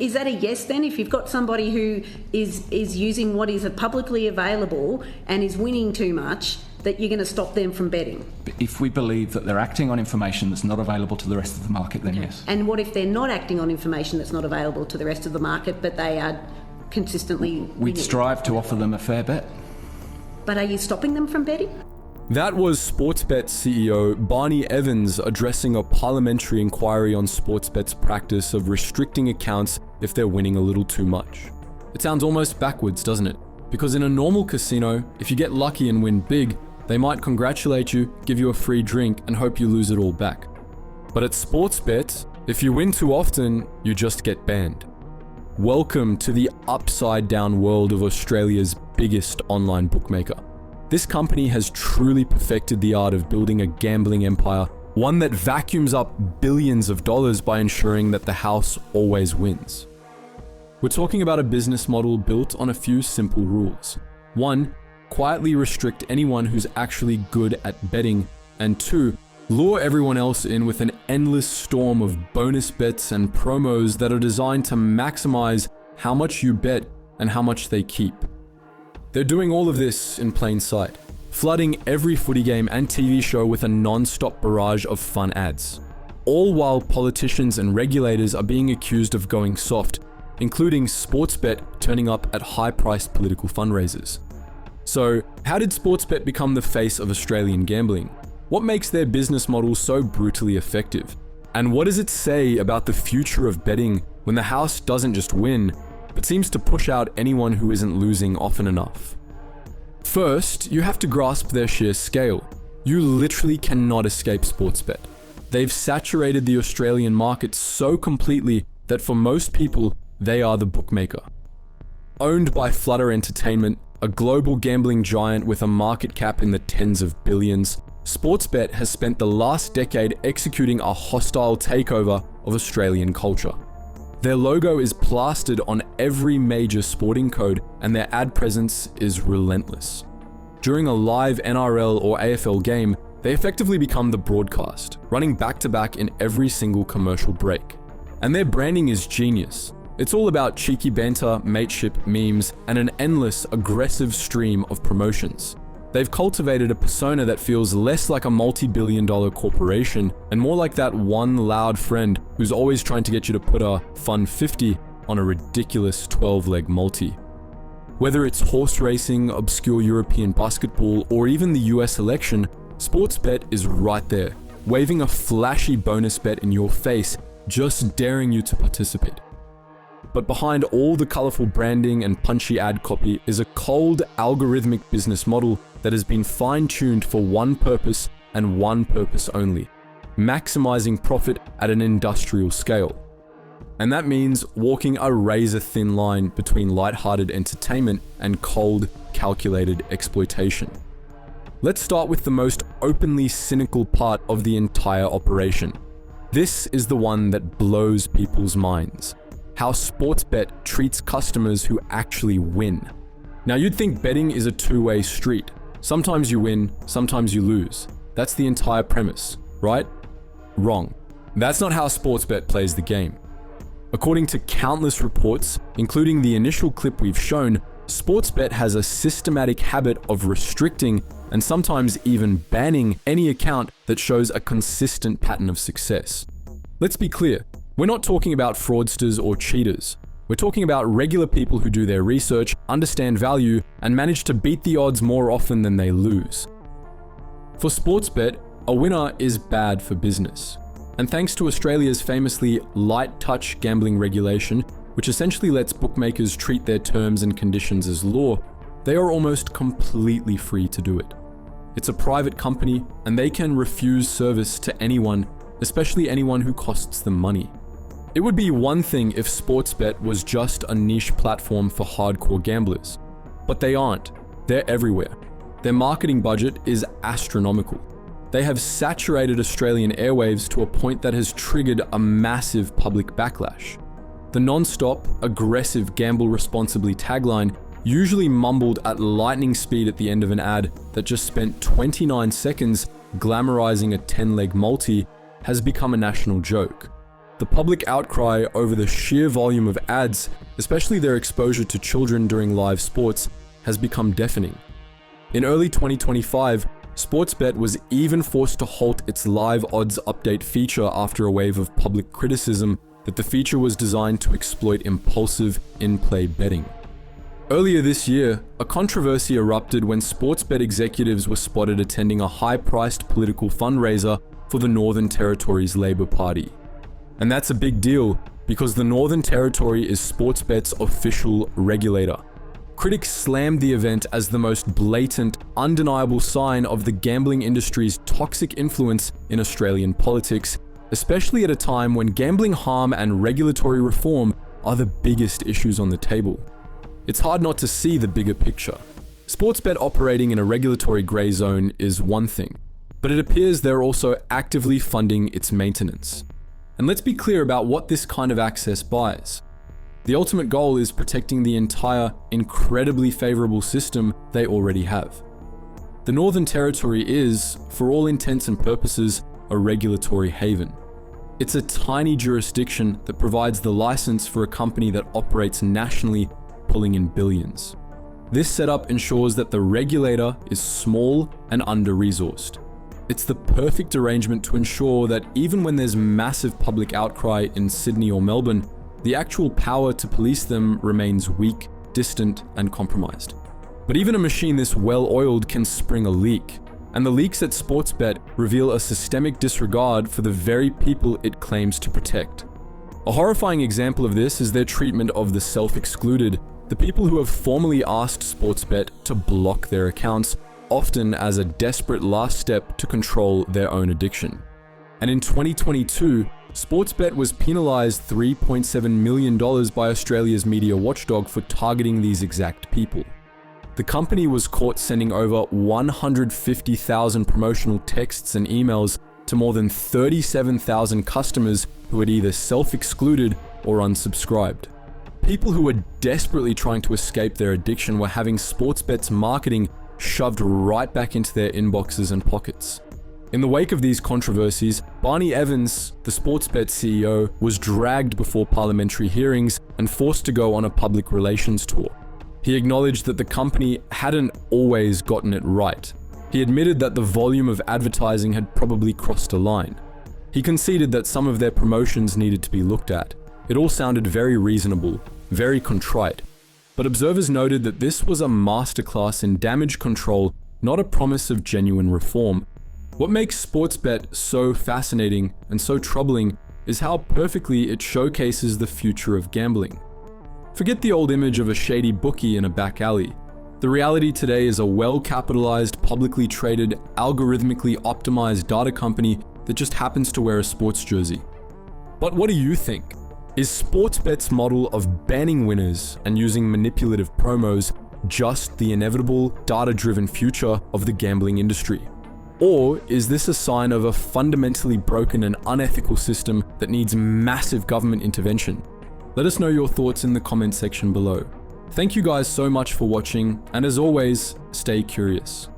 Is that a yes then? If you've got somebody who is using what is publicly available and is winning too much, that you're going to stop them from betting? If we believe that they're acting on information that's not available to the rest of the market, then yes. And what if they're not acting on information that's not available to the rest of the market, but they are consistently winning? We'd strive to offer them a fair bet. But are you stopping them from betting? That was Sportsbet CEO Barney Evans addressing a parliamentary inquiry on Sportsbet's practice of restricting accounts if they're winning a little too much. It sounds almost backwards, doesn't it? Because in a normal casino, if you get lucky and win big, they might congratulate you, give you a free drink, and hope you lose it all back. But at Sportsbet, if you win too often, you just get banned. Welcome to the upside-down world of Australia's biggest online bookmaker. This company has truly perfected the art of building a gambling empire, one that vacuums up billions of dollars by ensuring that the house always wins. We're talking about a business model built on a few simple rules. 1, quietly restrict anyone who's actually good at betting, and 2, lure everyone else in with an endless storm of bonus bets and promos that are designed to maximize how much you bet and how much they keep. They're doing all of this in plain sight, flooding every footy game and TV show with a non-stop barrage of fun ads. All while politicians and regulators are being accused of going soft, including Sportsbet turning up at high-priced political fundraisers. So, how did Sportsbet become the face of Australian gambling? What makes their business model so brutally effective? And what does it say about the future of betting when the house doesn't just win, but seems to push out anyone who isn't losing often enough? First, you have to grasp their sheer scale. You literally cannot escape Sportsbet. They've saturated the Australian market so completely that for most people, they are the bookmaker. Owned by Flutter Entertainment, a global gambling giant with a market cap in the tens of billions, Sportsbet has spent the last decade executing a hostile takeover of Australian culture. Their logo is plastered on every major sporting code, and their ad presence is relentless. During a live NRL or AFL game, they effectively become the broadcast, running back-to-back in every single commercial break. And their branding is genius. It's all about cheeky banter, mateship, memes, and an endless, aggressive stream of promotions. They've cultivated a persona that feels less like a multi-billion-dollar corporation and more like that one loud friend who's always trying to get you to put a fun 50 on a ridiculous 12-leg multi. Whether it's horse racing, obscure European basketball, or even the US election, Sportsbet is right there, waving a flashy bonus bet in your face, just daring you to participate. But behind all the colorful branding and punchy ad copy is a cold, algorithmic business model that has been fine-tuned for one purpose and one purpose only: maximizing profit at an industrial scale. And that means walking a razor-thin line between light-hearted entertainment and cold, calculated exploitation. Let's start with the most openly cynical part of the entire operation. This is the one that blows people's minds: how Sportsbet treats customers who actually win. Now, you'd think betting is a two-way street. Sometimes you win, sometimes you lose. That's the entire premise, right? Wrong. That's not how Sportsbet plays the game. According to countless reports, including the initial clip we've shown, Sportsbet has a systematic habit of restricting and sometimes even banning any account that shows a consistent pattern of success. Let's be clear. We're not talking about fraudsters or cheaters. We're talking about regular people who do their research, understand value, and manage to beat the odds more often than they lose. For Sportsbet, a winner is bad for business. And thanks to Australia's famously light touch gambling regulation, which essentially lets bookmakers treat their terms and conditions as law, they are almost completely free to do it. It's a private company, and they can refuse service to anyone, especially anyone who costs them money. It would be one thing if Sportsbet was just a niche platform for hardcore gamblers, but they aren't. They're everywhere. Their marketing budget is astronomical. They have saturated Australian airwaves to a point that has triggered a massive public backlash. The non-stop, aggressive gamble responsibly tagline, usually mumbled at lightning speed at the end of an ad that just spent 29 seconds glamorizing a 10-leg multi, has become a national joke. the public outcry over the sheer volume of ads, especially their exposure to children during live sports, has become deafening. In early 2025, Sportsbet was even forced to halt its live odds update feature after a wave of public criticism that the feature was designed to exploit impulsive in-play betting. Earlier this year, a controversy erupted when Sportsbet executives were spotted attending a high-priced political fundraiser for the Northern Territory's Labour Party. And that's a big deal because the Northern Territory is Sportsbet's official regulator. Critics slammed the event as the most blatant, undeniable sign of the gambling industry's toxic influence in Australian politics, especially at a time when gambling harm and regulatory reform are the biggest issues on the table. It's hard not to see the bigger picture. Sportsbet operating in a regulatory grey zone is one thing, but it appears they're also actively funding its maintenance. And let's be clear about what this kind of access buys. The ultimate goal is protecting the entire, incredibly favourable system they already have. The Northern Territory is, for all intents and purposes, a regulatory haven. It's a tiny jurisdiction that provides the license for a company that operates nationally, pulling in billions. This setup ensures that the regulator is small and under-resourced. It's the perfect arrangement to ensure that even when there's massive public outcry in Sydney or Melbourne, the actual power to police them remains weak, distant, and compromised. But even a machine this well-oiled can spring a leak, and the leaks at Sportsbet reveal a systemic disregard for the very people it claims to protect. A horrifying example of this is their treatment of the self-excluded, the people who have formally asked Sportsbet to block their accounts, often as a desperate last step to control their own addiction. And in 2022, Sportsbet was penalised $3.7 million by Australia's media watchdog for targeting these exact people. The company was caught sending over 150,000 promotional texts and emails to more than 37,000 customers who had either self-excluded or unsubscribed. People who were desperately trying to escape their addiction were having Sportsbet's marketing shoved right back into their inboxes and pockets. In the wake of these controversies, Barney Evans, the Sportsbet CEO, was dragged before parliamentary hearings and forced to go on a public relations tour. He acknowledged that the company hadn't always gotten it right. He admitted that the volume of advertising had probably crossed a line. He conceded that some of their promotions needed to be looked at. It all sounded very reasonable, very contrite. But observers noted that this was a masterclass in damage control, not a promise of genuine reform. What makes Sportsbet so fascinating and so troubling is how perfectly it showcases the future of gambling. Forget the old image of a shady bookie in a back alley. The reality today is a well-capitalized, publicly traded, algorithmically optimized data company that just happens to wear a sports jersey. But what do you think? Is Sportsbet's model of banning winners and using manipulative promos just the inevitable, data-driven future of the gambling industry? Or is this a sign of a fundamentally broken and unethical system that needs massive government intervention? Let us know your thoughts in the comment section below. Thank you guys so much for watching, and as always, stay curious.